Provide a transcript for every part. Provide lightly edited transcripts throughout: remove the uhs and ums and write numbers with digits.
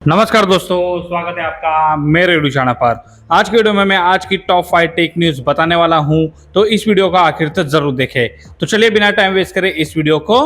नमस्कार दोस्तों, स्वागत है आपका मेरे यूट्यूब चैनल पर। आज की वीडियो में मैं आज की टॉप 5 टेक न्यूज़ बताने वाला हूं, तो इस वीडियो का आखिर तक जरूर देखें। तो चलिए बिना टाइम वेस्ट करें इस वीडियो को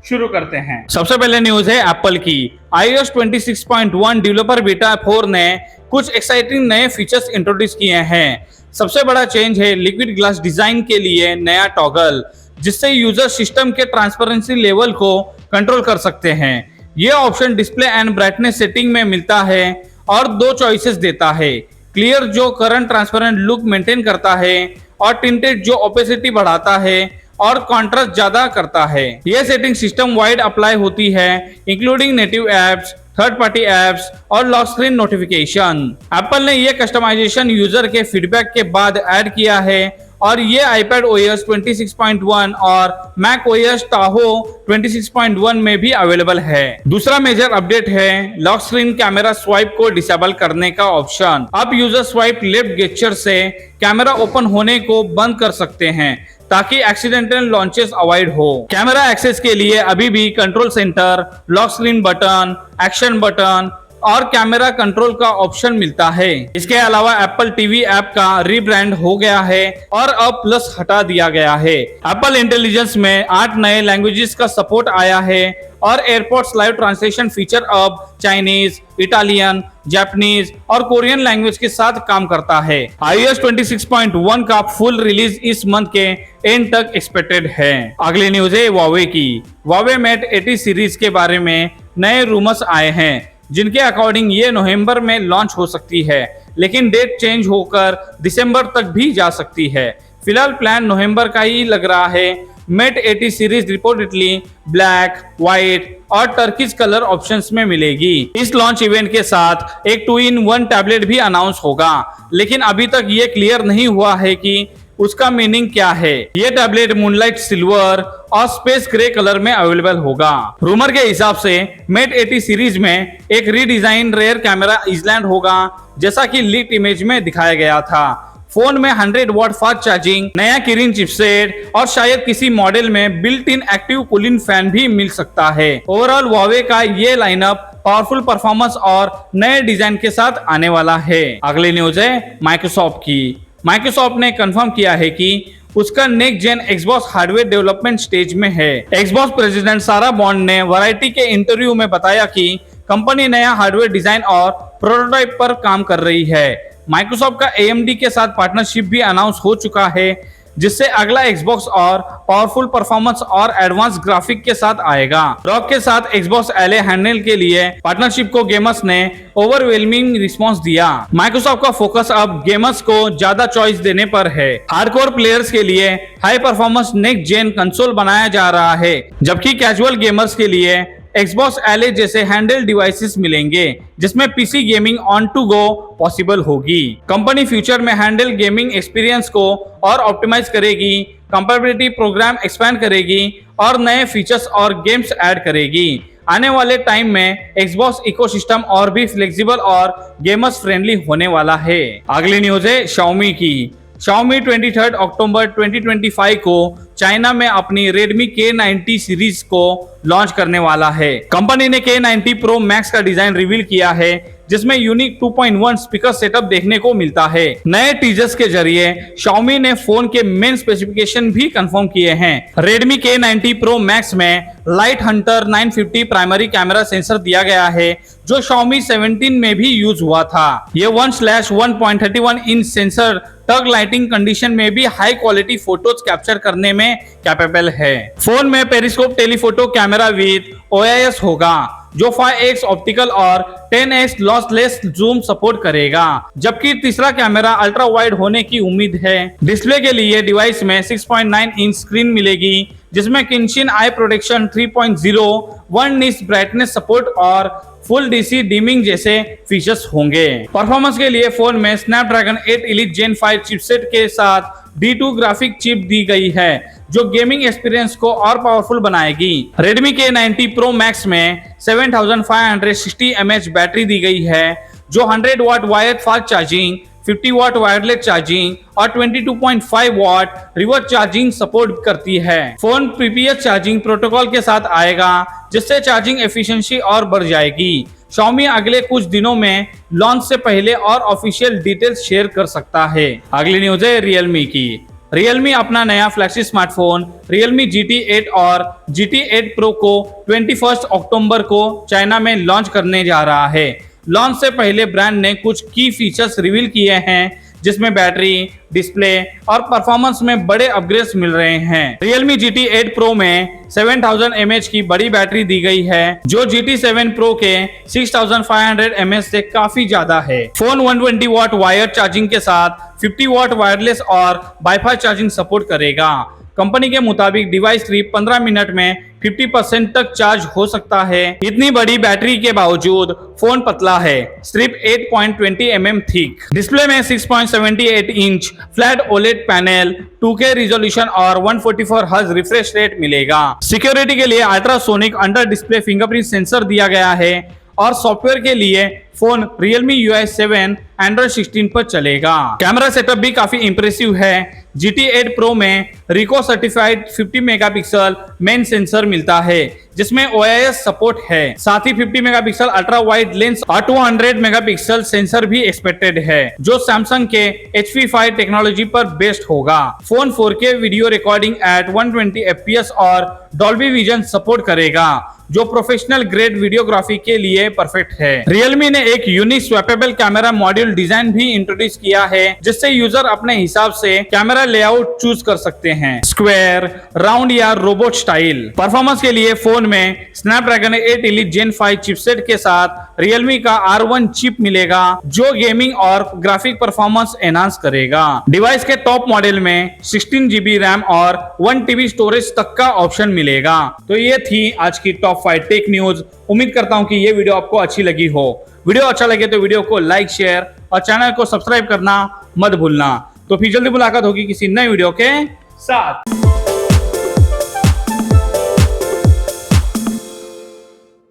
शुरू करते हैं। सबसे पहले न्यूज़ है एप्पल की। iOS 26.1 डेवलपर बीटा 4 ने कुछ एक्साइटिंग नए फीचर्स इंट्रोड्यूस किए हैं। सबसे बड़ा चेंज है लिक्विड ग्लास डिजाइन के लिए नया टॉगल, जिससे यूजर सिस्टम के ट्रांसपेरेंसी लेवल को कंट्रोल कर सकते हैं। ये option display and brightness setting में मिलता है और दो चॉइसेस देता है, क्लियर जो करंट ट्रांसपेरेंट लुक मेंटेन करता है और टिंटेड जो ओपेसिटी बढ़ाता है और कॉन्ट्रास्ट ज्यादा करता है। यह सेटिंग सिस्टम वाइड अप्लाई होती है, including native apps, third party apps और लॉक स्क्रीन नोटिफिकेशन। एप्पल ने यह कस्टमाइजेशन यूजर के फीडबैक के बाद ऐड किया है और ये iPad OS 26.1 और Mac OS Tahoe 26.1 में भी अवेलेबल है। दूसरा मेजर अपडेट है लॉक स्क्रीन कैमरा स्वाइप को डिसेबल करने का ऑप्शन। अब यूजर स्वाइप लेफ्ट गेस्चर से कैमरा ओपन होने को बंद कर सकते हैं ताकि एक्सीडेंटल लॉन्चेस अवॉइड हो। कैमरा एक्सेस के लिए अभी भी control centre, lock screen button, action button और कैमरा कंट्रोल का ऑप्शन मिलता है। इसके अलावा एप्पल टीवी ऐप का रीब्रांड हो गया है और अब प्लस हटा दिया गया है। एप्पल इंटेलिजेंस में 8 नए लैंग्वेजेस का सपोर्ट आया है और एयरपोर्ट्स लाइव ट्रांसलेशन फीचर अब चाइनीज, इटालियन, जापानीज और कोरियन लैंग्वेज के साथ काम करता है। iOS 26.1 का फुल रिलीज इस मंथ के एंड तक एक्सपेक्टेड है। अगली न्यूज है Huawei की। Huawei Mate 80 सीरीज के बारे में नए रूमर्स आए हैं, जिनके अकॉर्डिंग ये नवंबर में लॉन्च हो सकती है, लेकिन डेट चेंज होकर दिसंबर तक भी जा सकती है। फिलहाल प्लान नवंबर का ही लग रहा है। Mate 80 series reportedly black, white और टर्किश कलर ऑप्शंस में मिलेगी। इस लॉन्च इवेंट के साथ एक 2-in-1 टैबलेट भी अनाउंस होगा, लेकिन अभी तक ये क्लियर नहीं हुआ है कि उसका मीनिंग क्या है। ये टैबलेट मूनलाइट सिल्वर और स्पेस ग्रे कलर में अवेलेबल होगा। रूमर के हिसाब से Mate 80 सीरीज में एक रीडिजाइन रेयर कैमरा आइलैंड होगा, जैसा कि लीक इमेज में दिखाया गया था। फोन में 100 वॉट फास्ट चार्जिंग, नया किरिन चिपसेट और शायद किसी मॉडल में built in active cooling fan भी मिल सकता है। ओवरऑल Huawei का ये लाइनअप पावरफुल परफॉर्मेंस और नए डिजाइन के साथ आने वाला है। अगली न्यूज है माइक्रोसॉफ्ट की। माइक्रोसॉफ्ट ने कंफर्म किया है कि उसका next gen Xbox hardware development stage में है। एक्सबॉक्स प्रेसिडेंट सारा बॉन्ड ने वैरायटी के इंटरव्यू में बताया कि कंपनी नया हार्डवेयर डिजाइन और प्रोटोटाइप पर काम कर रही है। माइक्रोसॉफ्ट का AMD के साथ पार्टनरशिप भी अनाउंस हो चुका है, जिससे अगला एक्सबॉक्स और पावरफुल परफॉर्मेंस और एडवांस ग्राफिक के साथ आएगा। रॉक के साथ एक्सबॉक्स LA हैंडल के लिए पार्टनरशिप को गेमर्स ने ओवरवेलमिंग रिस्पांस दिया। माइक्रोसॉफ्ट का फोकस अब गेमर्स को ज्यादा चॉइस देने पर है। हार्डकोर प्लेयर्स के लिए high performance next gen console बनाया जा रहा है, जबकि कैजुअल गेमर्स के लिए Xbox LA जैसे हैंडल डिवाइसेस मिलेंगे, जिसमें PC gaming on to go possible होगी। कंपनी फ्यूचर में हैंडल गेमिंग एक्सपीरियंस को और ऑप्टिमाइज करेगी, कंपैटिबिलिटी प्रोग्राम एक्सपैंड करेगी और नए फीचर्स और गेम्स ऐड करेगी। आने वाले टाइम में Xbox इकोसिस्टम और भी फ्लेक्सिबल और गेमर्स फ्रेंडली होने वाला है। अगली न्यूज है Xiaomi की। Xiaomi 23 अक्टूबर 2025 को चाइना में अपनी Redmi K90 सीरीज को लॉन्च करने वाला है। कंपनी ने K90 Pro Max का डिजाइन रिवील किया है, जिसमें यूनिक 2.1 स्पीकर सेटअप देखने को मिलता है। नए टीजर्स के जरिए Xiaomi ने फोन के मेन स्पेसिफिकेशन भी कंफर्म किए हैं। Redmi K90 Pro Max में light Hunter 950 primary camera sensor दिया गया है, जो Xiaomi 17 में भी यूज हुआ था। ये 1/1.31 इंच सेंसर टग लाइटिंग कंडीशन में भी हाई क्वालिटी फोटोज कैप्चर करने में कैपेबल है। फोन में periscope telephoto camera with OIS होगा, जो 5x ऑप्टिकल और 10x लॉसलेस जूम सपोर्ट करेगा, जबकि तीसरा कैमरा अल्ट्रा वाइड होने की उम्मीद है। डिस्प्ले के लिए डिवाइस में 6.9 इंच स्क्रीन मिलेगी, जिसमें किंशिन eye protection 3.0, 1 nits brightness support और फुल DC डिमिंग जैसे फीचर्स होंगे। परफॉर्मेंस के लिए फोन में स्नैपड्रैगन 8 Elite Gen 5 चिपसेट के साथ D2 ग्राफिक चिप दी गई है, जो गेमिंग एक्सपीरियंस को और पावरफुल बनाएगी। Redmi K90 Pro Max में 7560 mAh बैटरी दी गई है, जो 100 वाट वायर्ड फास्ट चार्जिंग, 50 वाट वायरलेस चार्जिंग और 22.5 वाट रिवर्स चार्जिंग सपोर्ट करती है। फोन PPS चार्जिंग प्रोटोकॉल के साथ आएगा, जिससे चार्जिंग एफिशिएंसी और बढ़ जाएगी। Xiaomi अगले कुछ दिनों में लॉन्च से पहले और ऑफिशियल डिटेल्स शेयर कर सकता है। अगली न्यूज है Realme की। Realme अपना नया फ्लैगशिप स्मार्टफोन Realme GT8 और GT8 Pro को 21 अक्टूबर को चाइना में लॉन्च करने जा रहा है। लॉन्च से पहले ब्रांड ने कुछ की फीचर्स रिवील किए हैं, जिसमें बैटरी, डिस्प्ले और परफॉर्मेंस में बड़े अपग्रेड्स मिल रहे हैं। Realme GT8 Pro में 7000 mAh की बड़ी बैटरी दी गई है, जो GT7 Pro के 6500 mAh से काफी ज्यादा है। फोन 120 वॉट वायर्ड चार्जिंग के साथ 50 वॉट वायरलेस और वाईफाई चार्जिंग सपोर्ट करेगा। कंपनी के मुताबिक डिवाइस करीब 15 मिनट में 50% तक चार्ज हो सकता है। इतनी बड़ी बैटरी के बावजूद फोन पतला है, सिर्फ 8.20 mm थिक। डिस्प्ले में 6.78 inch flat OLED panel, 2K resolution और 144 हर्ट्ज रिफ्रेश रेट मिलेगा। सिक्योरिटी के लिए ultrasonic under display fingerprint sensor दिया गया है और सॉफ्टवेयर के लिए फोन Realme UI 7 Android 16 पर चलेगा। कैमरा सेटअप भी काफी इंप्रेसिव है। GT8 Pro में रिको सर्टिफाइड 50 मेगापिक्सल मेन सेंसर मिलता है, जिसमें OIS सपोर्ट है। साथ ही 50 मेगापिक्सल अल्ट्रा वाइड लेंस और 200 मेगापिक्सल सेंसर भी एक्सपेक्टेड है, जो सैमसंग के HV5 टेक्नोलॉजी पर बेस्ड होगा। Phone 4K video recording at 120 FPS और डॉल्बी विजन सपोर्ट करेगा, जो प्रोफेशनल ग्रेड वीडियोग्राफी के लिए परफेक्ट है। Realme ने एक unique swappable camera module design भी इंट्रोड्यूस किया है, जिससे यूजर अपने हिसाब से कैमरा लेआउट चूज कर सकते हैं, स्क्वायर, राउंड या रोबोट स्टाइल। परफॉर्मेंस के लिए फोन में स्नैपड्रैगन 8 Elite Gen 5 चिपसेट के साथ Realme का R1 चिप मिलेगा, जो गेमिंग और ग्राफिक परफॉर्मेंस एनहांस करेगा। डिवाइस के टॉप मॉडल में 16 GB रैम और 1 TB स्टोरेज तक का ऑप्शन मिलेगा। तो ये थी आज की टॉप 5 टेक न्यूज। उम्मीद करता हूं कि ये वीडियो आपको अच्छी लगी हो। वीडियो अच्छा लगे तो वीडियो को लाइक, शेयर और चैनल को सब्सक्राइब करना मत भूलना। तो फिर जल्दी मुलाकात होगी किसी नए वीडियो के साथ।